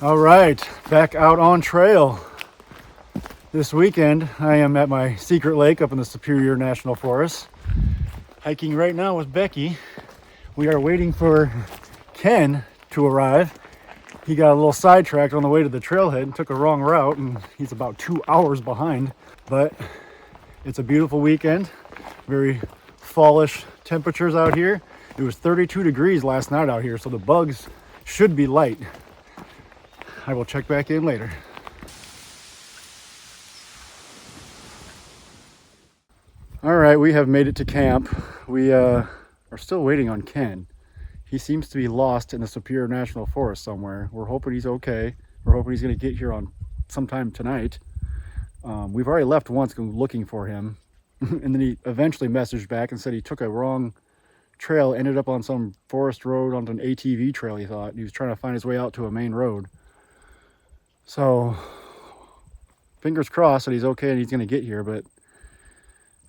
All right, back out on trail. This weekend, I am at my secret lake up in the Superior National Forest. Hiking right now with Becky. We are waiting for Ken to arrive. He got a little sidetracked on the way to the trailhead and took a wrong route, and he's about 2 hours behind. But it's a beautiful weekend. Very fallish temperatures out here. It was 32 degrees last night out here, so the bugs should be light. I will check back in later. All right, we have made it to camp. We are still waiting on Ken. He seems to be lost in the Superior National Forest somewhere. We're hoping he's okay. We're hoping he's gonna get here on sometime tonight. We've already left once looking for him. And then he eventually messaged back and said he took a wrong trail, ended up on some forest road onto an ATV trail, he thought. He was trying to find his way out to a main road. So, fingers crossed that he's okay and he's gonna get here, but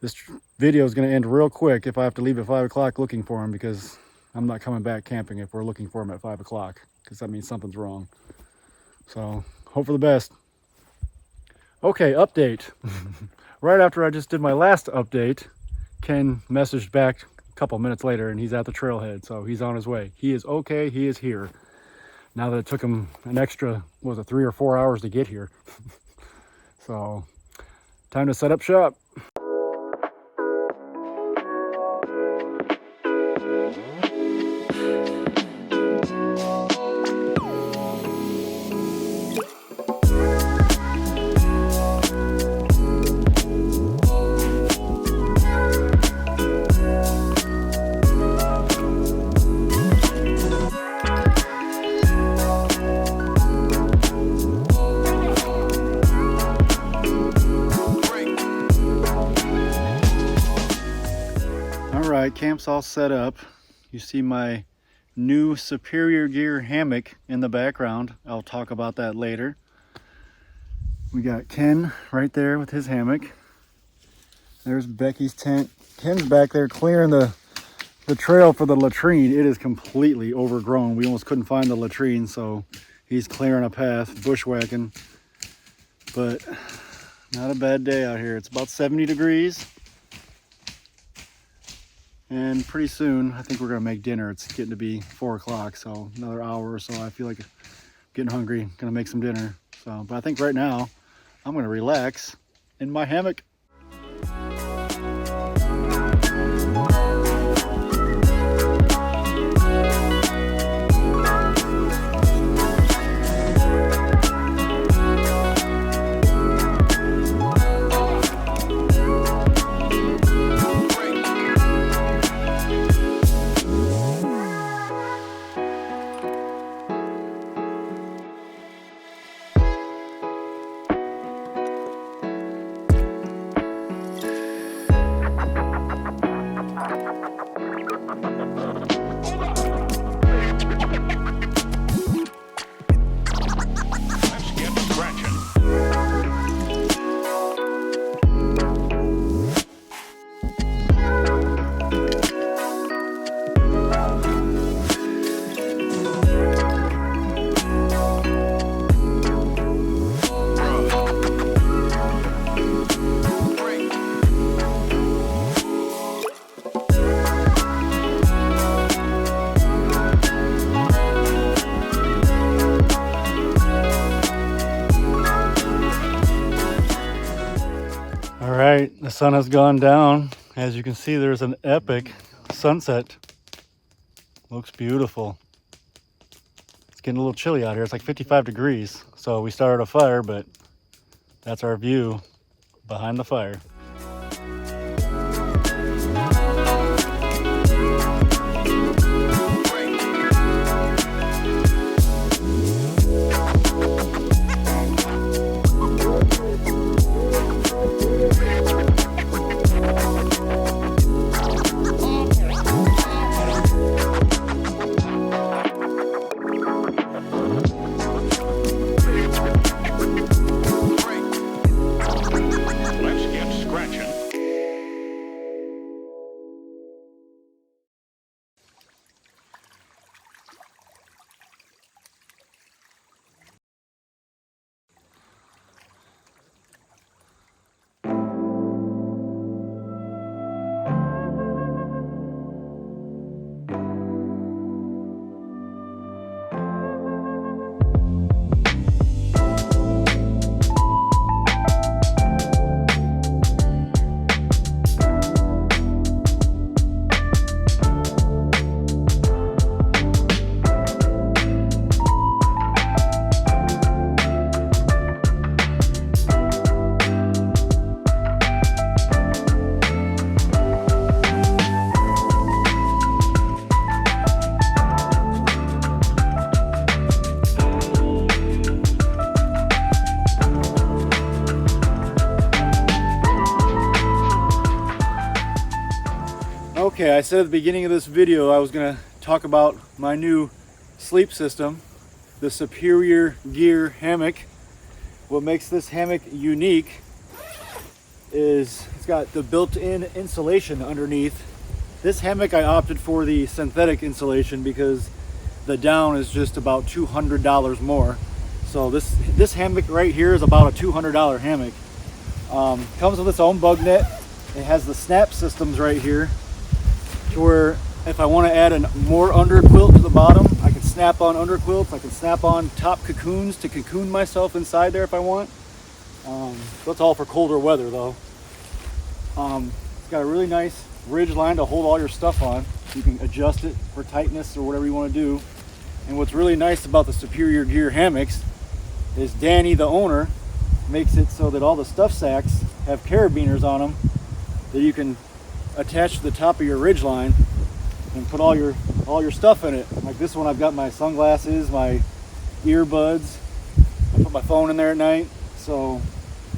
this video is gonna end real quick if I have to leave at 5 o'clock looking for him, because I'm not coming back camping if we're looking for him at 5 o'clock, because that means something's wrong. So, hope for the best. Okay, update. Right after I just did my last update, Ken messaged back a couple minutes later and he's at the trailhead, so he's on his way. He is okay, he is here. Now that it took him an extra, 3 or 4 hours to get here. So, time to set up shop. Camp's all set up. You see my new Superior Gear hammock in the background. I'll talk about that later. We got Ken right there with his hammock. There's Becky's tent. Ken's back there clearing the trail for the latrine. It is completely overgrown. We almost couldn't find the latrine, so he's clearing a path, bushwhacking. But not a bad day out here. It's about 70 degrees. And pretty soon, I think we're gonna make dinner. It's getting to be 4 o'clock, so another hour or so. I feel like I'm getting hungry, gonna make some dinner. So, but I think right now, I'm gonna relax in my hammock. The sun has gone down. As you can see, there's an epic sunset. Looks beautiful. It's getting a little chilly out here. It's like 55 degrees. So we started a fire, but that's our view behind the fire. Okay, I said at the beginning of this video I was gonna talk about my new sleep system, the Superior Gear hammock. What makes this hammock unique is it's got the built-in insulation underneath. This hammock I opted for the synthetic insulation because the down is just about $200 more. So this hammock right here is about a $200 hammock. Comes with its own bug net. It has the snap systems right here to where if I want to add a more under quilt to the bottom, I can snap on under quilts. I can snap on top cocoons to cocoon myself inside there if I want. That's all for colder weather though. It's got a really nice ridge line to hold all your stuff on. You can adjust it for tightness or whatever you want to do. And what's really nice about the Superior Gear hammocks is Danny, the owner, makes it so that all the stuff sacks have carabiners on them that you can attach to the top of your ridge line and put all your stuff in it. Like this one, I've got my sunglasses, my earbuds. I put my phone in there at night, so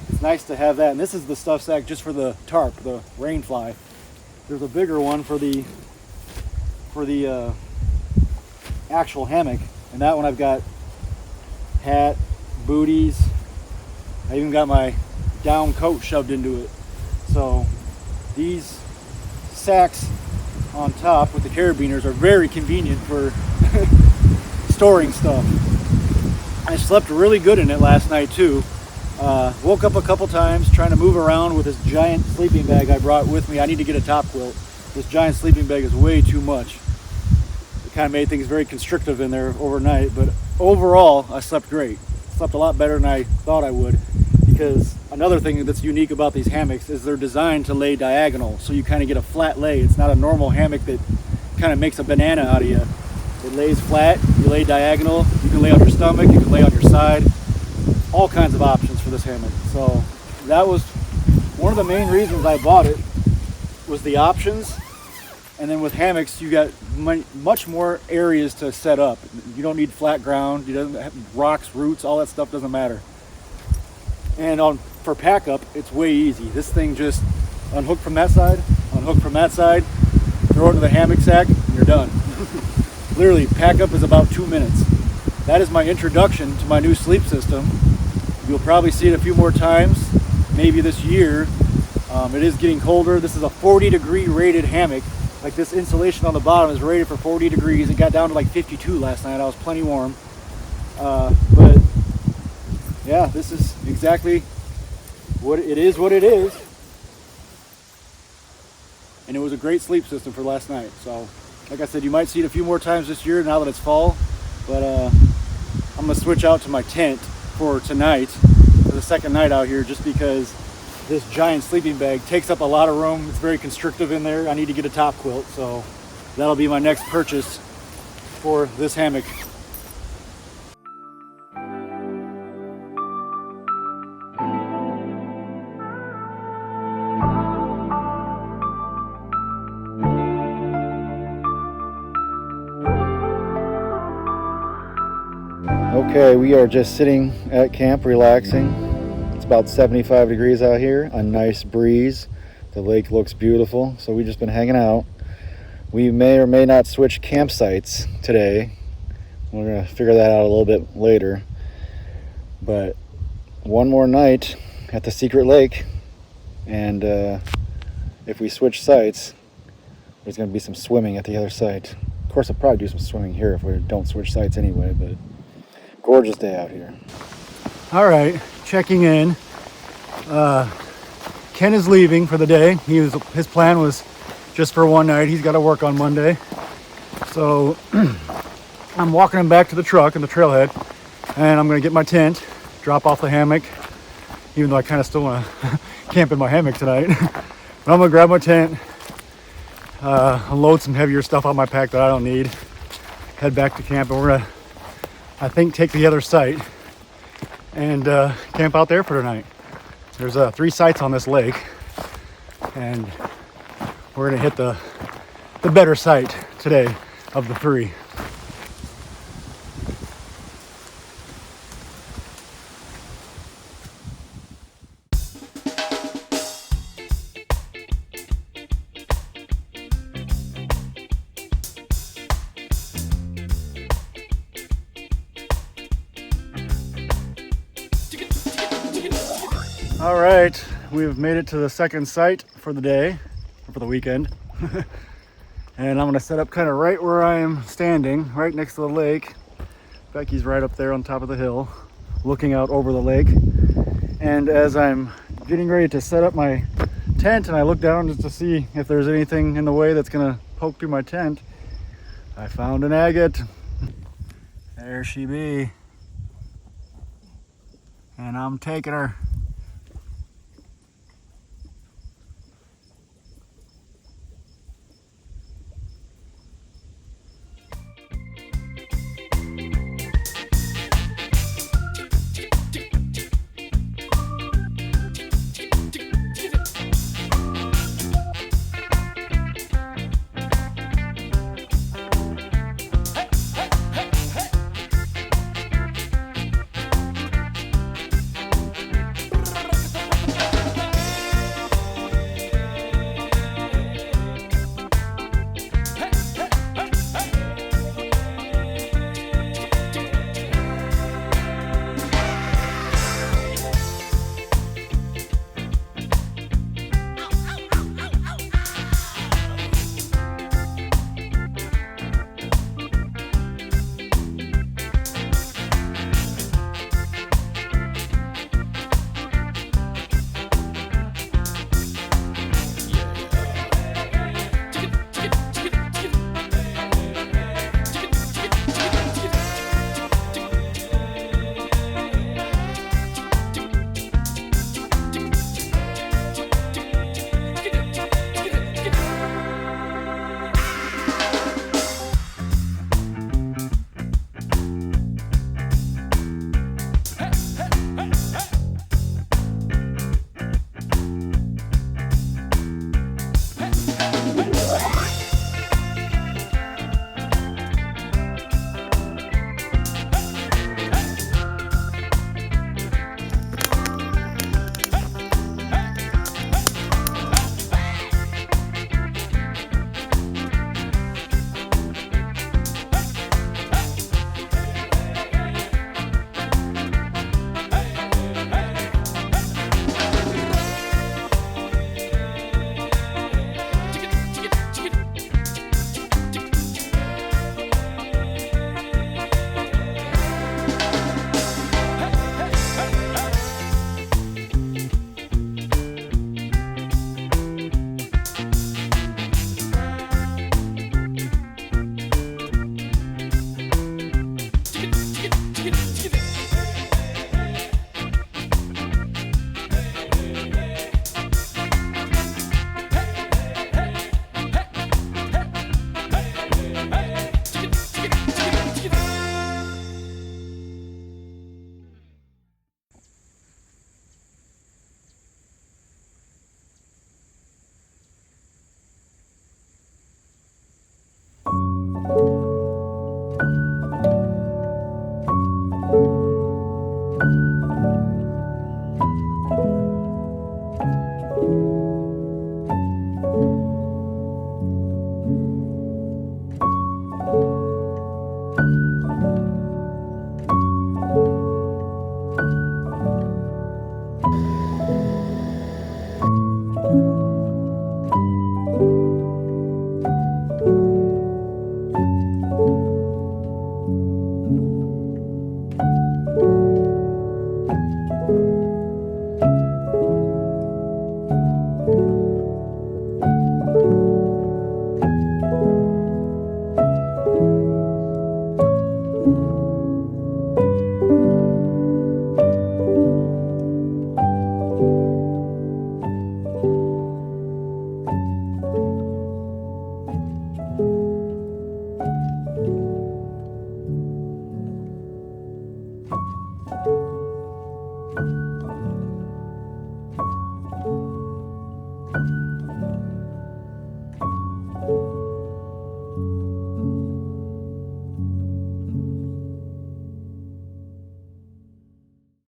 it's nice to have that. And this is the stuff sack just for the tarp, the rain fly. There's a bigger one for the actual hammock, and that one I've got hat, booties. I even got my down coat shoved into it. So these sacks on top with the carabiners are very convenient for storing stuff. I slept really good in it last night too. Woke up a couple times trying to move around with this giant sleeping bag I brought with me. I need to get a top quilt. This giant sleeping bag is way too much. It kind of made things very constrictive in there overnight, but overall I slept great. Slept a lot better than I thought I would, because another thing that's unique about these hammocks is they're designed to lay diagonal, so you kind of get a flat lay. It's not a normal hammock that kind of makes a banana out of you. It lays flat, you lay diagonal, you can lay on your stomach, you can lay on your side, all kinds of options for this hammock. So that was one of the main reasons I bought it, was the options. And then with hammocks, you got much more areas to set up. You don't need flat ground, you don't have rocks, roots, all that stuff doesn't matter. And for pack up, it's way easy. This thing just unhook from that side, unhook from that side, throw it into the hammock sack, and you're done. Literally, pack up is about 2 minutes. That is my introduction to my new sleep system. You'll probably see it a few more times, maybe this year. It is getting colder. This is a 40-degree rated hammock. Like, this insulation on the bottom is rated for 40 degrees. It got down to like 52 last night. I was plenty warm. But yeah, this is exactly what it is. And it was a great sleep system for last night. So, like I said, you might see it a few more times this year now that it's fall. But I'm gonna switch out to my tent for tonight, for the second night out here, just because this giant sleeping bag takes up a lot of room. It's very constrictive in there. I need to get a top quilt, so that'll be my next purchase for this hammock. Okay, we are just sitting at camp relaxing. It's about 75 degrees out here, a nice breeze. The lake looks beautiful, so we've just been hanging out. We may or may not switch campsites today. We're gonna figure that out a little bit later. But one more night at the secret lake, and if we switch sites, there's gonna be some swimming at the other site. Of course, I'll probably do some swimming here if we don't switch sites anyway, but gorgeous day out here. All right, checking in. Ken is leaving for the day. His plan was just for one night. He's got to work on Monday. So I'm walking him back to the truck and the trailhead, and I'm going to get my tent, drop off the hammock, even though I kind of still want to camp in my hammock tonight. But I'm going to grab my tent, unload some heavier stuff on my pack that I don't need, head back to camp, and we're going to, I think, take the other site and camp out there for tonight. There's 3 sites on this lake, and we're gonna hit the better site today of the 3. All right, we've made it to the second site for the day, or for the weekend. And I'm gonna set up kind of right where I am standing, right next to the lake. Becky's right up there on top of the hill, looking out over the lake. And as I'm getting ready to set up my tent and I look down just to see if there's anything in the way that's gonna poke through my tent, I found an agate. There she be. And I'm taking her.